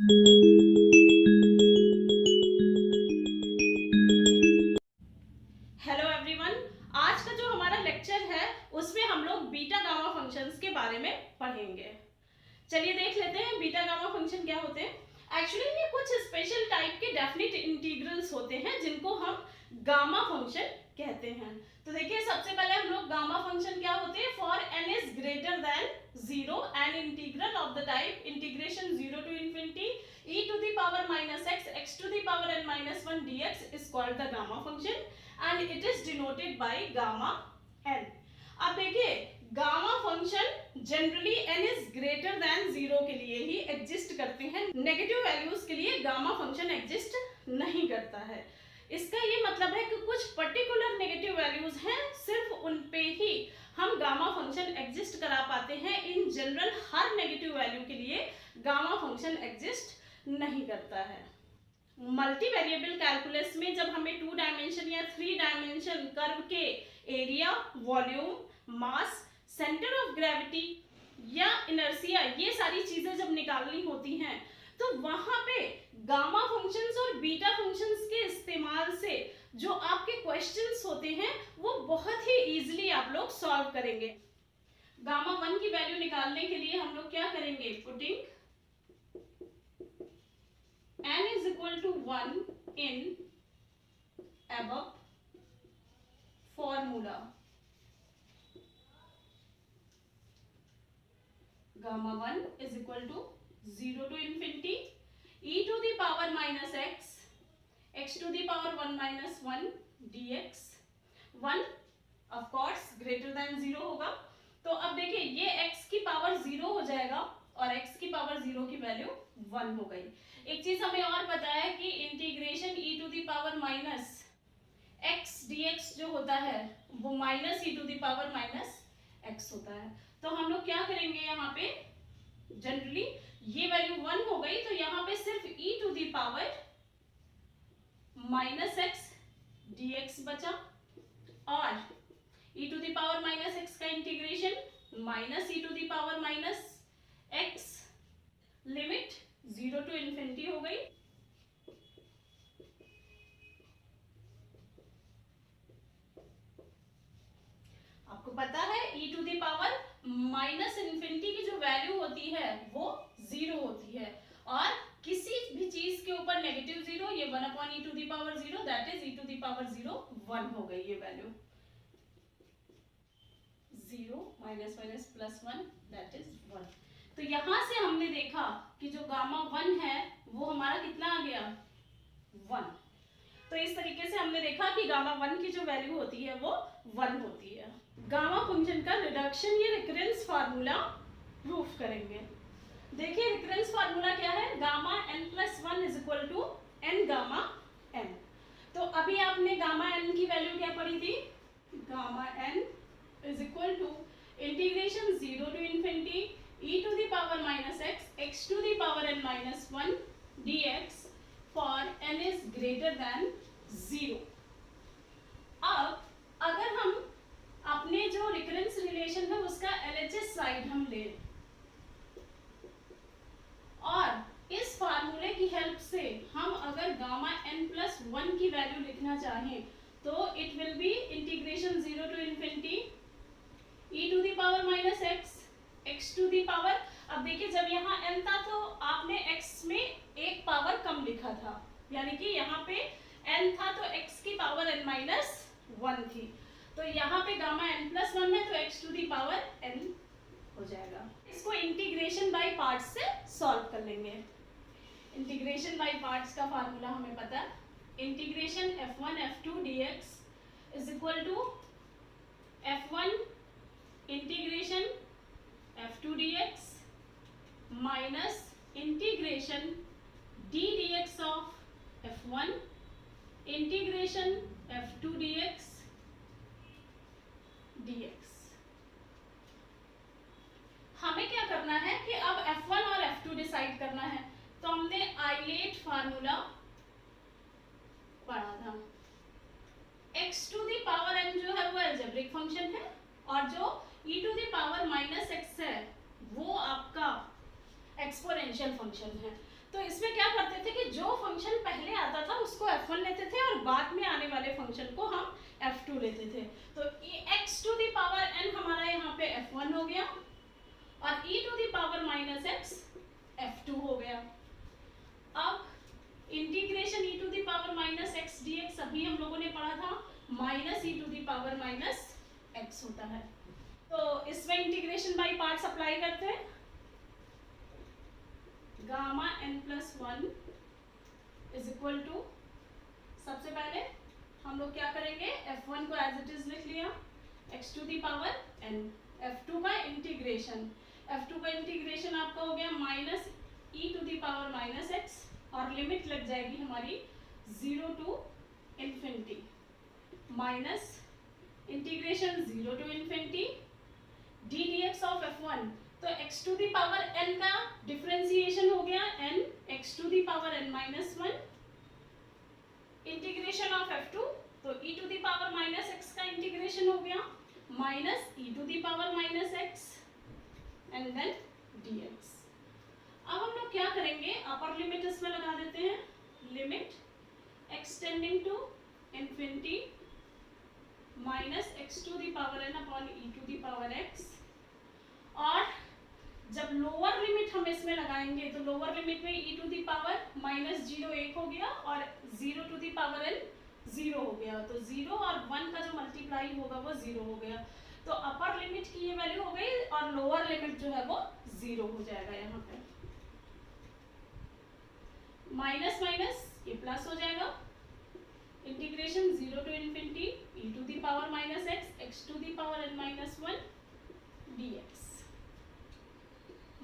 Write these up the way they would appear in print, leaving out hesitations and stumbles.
Hello everyone, आज का जो हमारा लेक्चर है उसमें हम लोग बीटा गामा फंक्शंस के बारे में पढ़ेंगे। चलिए देख लेते हैं बीटा गामा फंक्शन क्या होते हैं। एक्चुअली ये कुछ स्पेशल टाइप के डेफिनेट इंटीग्रल्स होते हैं जिनको हम गामा फंक्शन कहते हैं। तो देखिए सबसे पहले हम लोग गामा फंक्शन क्या होते हैं, for n is greater than 0 n integral of the type integration 0 to infinity e to the power minus x to the power n minus 1 dx is called the gamma function and it is denoted by gamma n। अब देखिए gamma function generally n is greater than 0 के लिए ही exist करते हैं। Negative values के लिए gamma function exist नहीं करता है। इसका ये मतलब है कि कुछ पर्टिकुलर नेगेटिव वैल्यूज हैं, सिर्फ उन पे ही हम गामा फंक्शन एग्जिस्ट करा पाते हैं। In general her negative value के लिए गामा फंक्शन एग्जिस्ट नहीं करता है। मल्टी वेरिएबल कैलकुलस में जब हमें 2 डायमेंशन या 3 डायमेंशन कर्व के area, volume, mass, centre of gravity या इनर्शिया ये सारी चीजें जब निकालनी होती हैं तो वहां पे गामा फंक्शंस और बीटा फंक्शंस के इस्तेमाल से जो आपके क्वेश्चंस होते हैं वो बहुत ही इजीली आप लोग सॉल्व करेंगे। गामा 1 की वैल्यू निकालने के लिए हम लोग क्या करेंगे, putting n is equal to 1 in above formula, gamma 1 is equal to 0 to infinity e to the power minus x to the power 1 minus 1 dx। 1 of course greater than 0 होगा, तो अब देखिए ये x की पावर 0 हो जाएगा और x की पावर 0 की वैल्यू 1 हो गई। एक चीज हमें और पता है कि integration e to the power minus x dx जो होता है वो minus e to the power minus x होता है। तो हम लोग क्या करेंगे, यहाँ पे जनरली ये वैल्यू 1 हो गई तो यहाँ पे सिर्फ e to the power minus x dx बचा और e to the power minus x का integration minus e to the power minus x limit 0 to infinity हो गई। आपको पता है e to the power minus infinity की जो वैल्यू होती है वो 0 होती है और किसी भी चीज के ऊपर नेगेटिव 0 ये 1 upon e to the power 0 that is e to the power 0 1 हो गई। ये value 0 minus minus plus 1 that is 1। तो यहां से हमने देखा कि जो गामा 1 है वो हमारा कितना आ गया, 1। तो इस तरीके से हमने देखा कि गामा 1 की जो वैल्यू होती है वो 1 होती है। गामा फंक्शन का रिडक्शन या रिकरेंस फार्मूला प्रूफ करेंगे। देखिए रिकरेंस फार्मूला क्या है, gamma n plus 1 is equal to n gamma n। तो अभी आपने गामा n की वैल्यू क्या पढ़ी थी, gamma n is equal to integration 0 to infinity e to the power minus x to the power n minus 1 dx for n is greater than 0। अब अगर हम अपने जो रिकरेंस रिलेशन है उसका LHS साइड हम ले और इस फार्मूले की हेल्प से हम अगर गामा n प्लस 1 की वैल्यू लिखना चाहें तो it will be integration 0 to infinity e to the power minus x to the power. अब देखिए जब यहाँ n था तो आपने x में एक पावर कम लिखा था, यानी कि यहाँ पे n था तो x की पावर n माइनस 1 थी, तो यहाँ पे गामा n प्लस 1 है तो x to the power n हो जाएगा। इसको इंटीग्रेशन बाय पार्ट्स से सॉल्व कर लेंगे। इंटीग्रेशन बाय पार्ट्स का फार्मूला हमें पता है, integration f1 f2 dx is equal to f1 integration f2 dx minus integration d dx of f1 integration f2 dx dx। हमें क्या करना है कि अब f1 और f2 डिसाइड करना है, तो हमने आइलेट फार्मूला पढ़ा था। x to the power n जो है वो अलजेब्रिक फंक्शन है और जो e to the power minus x है वो आपका एक्सपोनेंशियल फंक्शन है। तो इसमें क्या करते थे कि जो फंक्शन पहले आता था उसको f1 लेते थे और बाद में आने वाले फंक्शन को हम f2 लेते थे। तो x to the power n हमारा यहाँ पे f1 हो गया और e to the power minus x f2 हो गया। अब integration e to the power minus x dx अभी हम लोगों ने पढ़ा था minus e to the power minus x होता है। तो इसमें इंटीग्रेशन बाय पार्ट्स अप्लाई करते हैं। Gamma n plus 1 is equal to, सबसे पहले हम लोग क्या करेंगे, f1 को एज इट इज लिख लिया, x to the power n, f2 का इंटीग्रेशन, f2 का इंटीग्रेशन आपका हो गया minus e to the power minus x और लिमिट लग जाएगी हमारी 0 to infinity, minus integration 0 to infinity D D X of f1। तो x to the power n का डिफरेंशिएशन हो गया n x to the power n minus 1, integration of f2 तो e to the power minus x का integration हो गया minus e to the power minus x and then dx। अब हम लोग क्या करेंगे, अपर लिमिट इसमें लगा देते हैं, limit extending to infinity minus x to the power n upon e to the power x। और जब लोअर लिमिट हम इसमें लगाएंगे तो लोअर लिमिट में e to the power minus 0 1 हो गया और 0 टू दी पावर n 0 हो गया, तो 0 और 1 का जो मल्टीप्लाई होगा वो 0 हो गया। तो अपर लिमिट की ये वैल्यू हो गई और लोअर लिमिट जो है वो 0 हो जाएगा। यहाँ पे माइनस माइनस ये प्लस हो जाएगा, integration 0 to infinity e to the power minus x to the power n minus 1 dx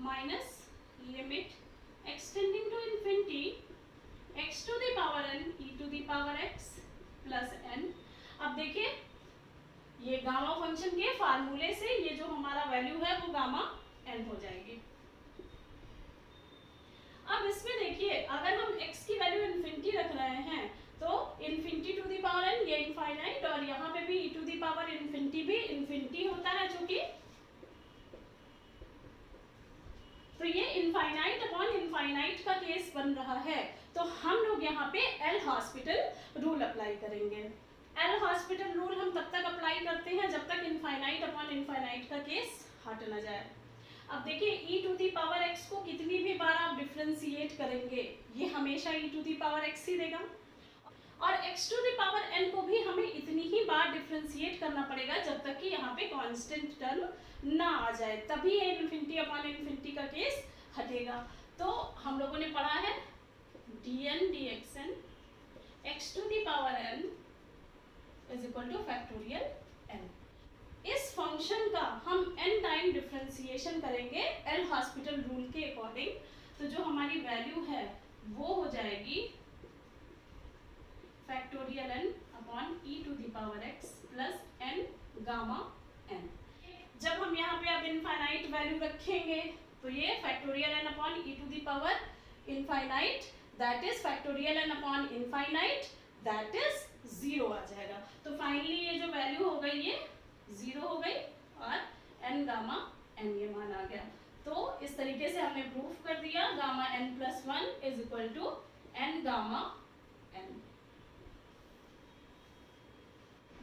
minus limit extending to infinity x to the power n e to the power x plus n। अब देखिए ये gamma function के फार्मूले से ये जो हमारा value है वो गामा n हो जाएगी। अब इसमें देखिए अगर हम x की वैल्यू इन्फिनिटी रख रहे हैं तो infinity to the power n ये इनफाइनाइट और यहाँ पे भी e to the power infinity भी इन्फिनिटी होता है चूंकि, तो ये इनफाइनाइट अपॉन इनफाइनाइट का केस बन रहा है। तो हम लोग यहाँ पे एल हॉस्पिटल रूल अप्लाई करेंगे। एल हॉस्पिटल रूल हम तब तक अप्लाई करते हैं जब तक इनफाइनाइट अपॉन इनफाइनाइट का केस हट न जाए। अब देखिए e to the power x को कितनी भी बार आप डिफरेंशिएट करेंगे ये हमेशा e to the power x ही देगा और x to the power n को भी हमें इतनी ही बार डिफरेंशिएट करना पड़ेगा जब तक कि यहाँ पे कांस्टेंट टर्म ना आ जाए, तभी ये इन्फिनिटी अपॉन इन्फिनिटी का केस हटेगा। तो हम लोगों ने पढ़ा है dn dxn x to the power n is equal to factorial n। इस फंक्शन का हम n टाइम डिफरेंशिएशन करेंगे एल हॉस्पिटल रूल के अकॉर्डिंग, तो जो हमारी वैल्यू है वो हो जाएगी factorial n upon e to the power x plus n gamma n। जब हम यहाँ पे अब इनफाइनाइट वैल्यू रखेंगे तो ये factorial n upon e to the power infinite that is factorial n upon infinite that is 0 आ जाएगा। तो फाइनली ये जो वैल्यू हो गई ये 0 हो गई और n गामा n ये मान आ गया। तो इस तरीके से हमने प्रूफ कर दिया gamma n plus 1 is equal to n gamma n।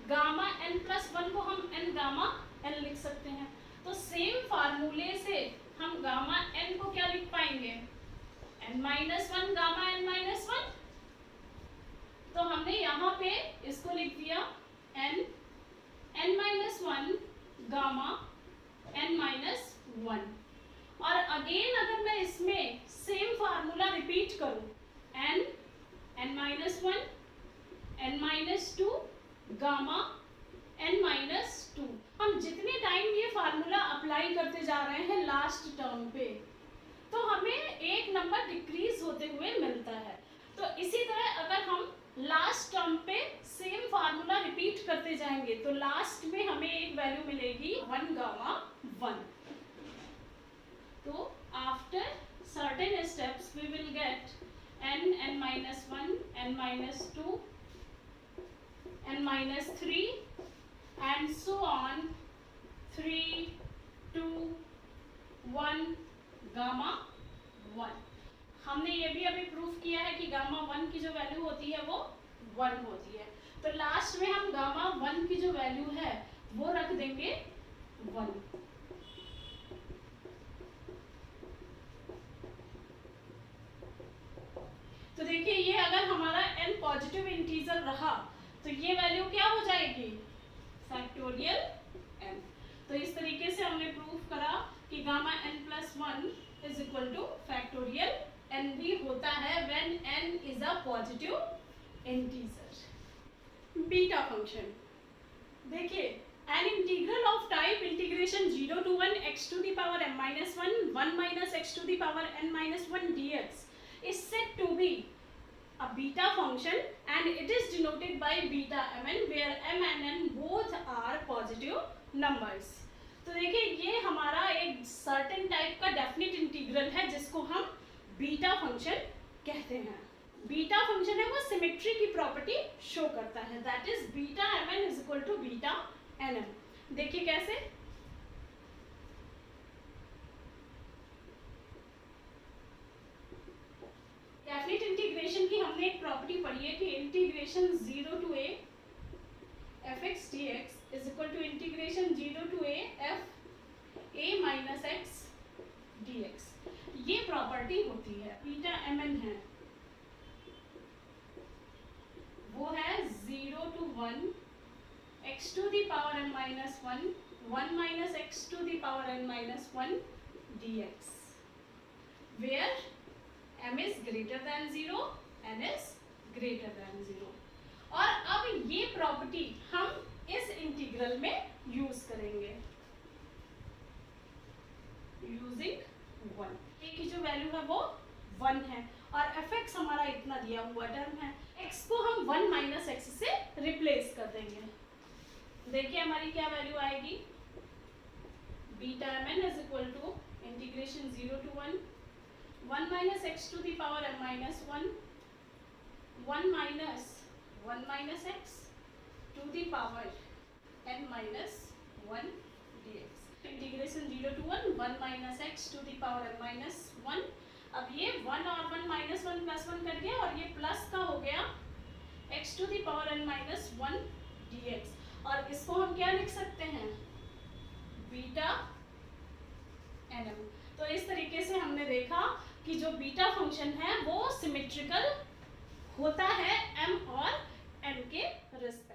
Gamma n plus 1 को हम n गामा n लिख सकते हैं। तो सेम फार्मूले से हम गामा n को क्या लिख पाएंगे, n minus 1 gamma n minus 1। तो हमने यहाँ पे इसको लिख दिया n minus 1 gamma n minus 1। और अगेन अगर मैं इसमें सेम फार्मूला रिपीट करूं n minus 1 n minus 2 gamma n minus 2, हम जितने टाइम ये फार्मूला अप्लाई करते जा रहे हैं लास्ट टर्म पे तो हमें एक नंबर डिक्रीज होते हुए मिलता है। तो इसी तरह अगर हम लास्ट टर्म पे सेम फार्मूला रिपीट करते जाएंगे तो लास्ट में हमें एक वैल्यू मिलेगी 1 गामा 1। तो after certain steps we will get n minus 1 n minus 2 n minus 3 and so on 3 2 1 gamma 1। हमने ये भी अभी प्रूफ किया है कि गामा 1 की जो वैल्यू होती है वो 1 होती है। तो लास्ट में हम गामा 1 की जो वैल्यू है वो रख देंगे 1। तो देखिए ये अगर हमारा n पॉजिटिव इंटीजर रहा तो ये वैल्यू क्या हो जाएगी, फैक्टोरियल n। तो इस तरीके से हमने प्रूफ करा कि gamma n+1 is equal to factorial n भी होता है when n is a positive integer. Beta function देखिए, an integral of type integration 0 to 1 x to the power m minus 1 minus x to the power n minus 1 dx is said to be a beta function and it is denoted by beta mn where m and n both are positive numbers। तो देखिए ये हमारा एक certain type का definite integral है जिसको हम beta function कहते हैं। बीटा फंक्शन है वो सिमेट्री की प्रॉपर्टी शो करता है, that is beta mn is equal to beta nm। देखिए कैसे, डेफिनेट इंटीग्रेशन की हमने एक प्रॉपर्टी पढ़ी है कि integration 0 to a fx dx is equal to integration 0 to a f a minus x dx। ये प्रॉपर्टी होती है। बीटा mn है वो है 0 to 1 x to the power n minus 1 1 minus x to the power n minus 1 dx where m is greater than 0 n is greater than 0। और अब ये property हम इस इंटीग्रल में यूज करेंगे यूजिंग 1। a की जो वैल्यू है वो 1 है और fx हमारा इतना दिया हुआ टर्म है, x को हम 1 माइनस एक्स से रिप्लेस कर देंगे। देखिए हमारी क्या वैल्यू आएगी, beta mn is equal to integration 0 to 1 minus x to the power m minus 1 minus x to the power n minus 1 dx। Integration 0 to 1 minus x to the power m minus 1। अब ये 1 और 1 minus 1 plus 1 कर गया और ये plus का हो गया x to the power n minus 1 dx। और इसको हम क्या लिख सकते हैं, बीटा nm। तो इस तरीके से हमने देखा कि जो बीटा फंक्शन है वो सिमेट्रिकल होता है m और n के रिस्पेक्ट।